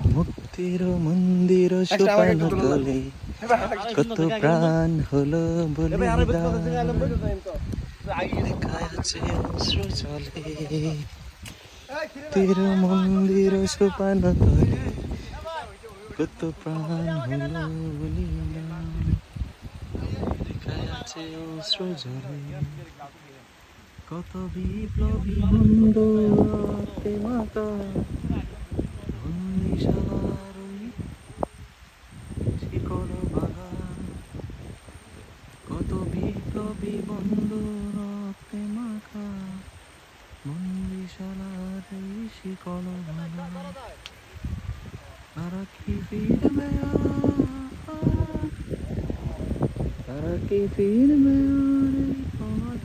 মুক্তির মন্দির সোপান তলে কত প্রাণ হলো বলিদান লেখা আছে অশ্রু জলে তীর মন্দির সোপান তলে কত প্রাণ হলো বলিদান লেখা আছে অশ্রু জলে কত বিপ্লবী বন্ধু রক্তে মাতা শিকড় বাগান কত বিপ্লবী বন্ধু রক্তে মাখা বন্দিশালার এই শিকড় বাগান তারা কি ফিরবে তারা কি ফিরবে আর এই পথ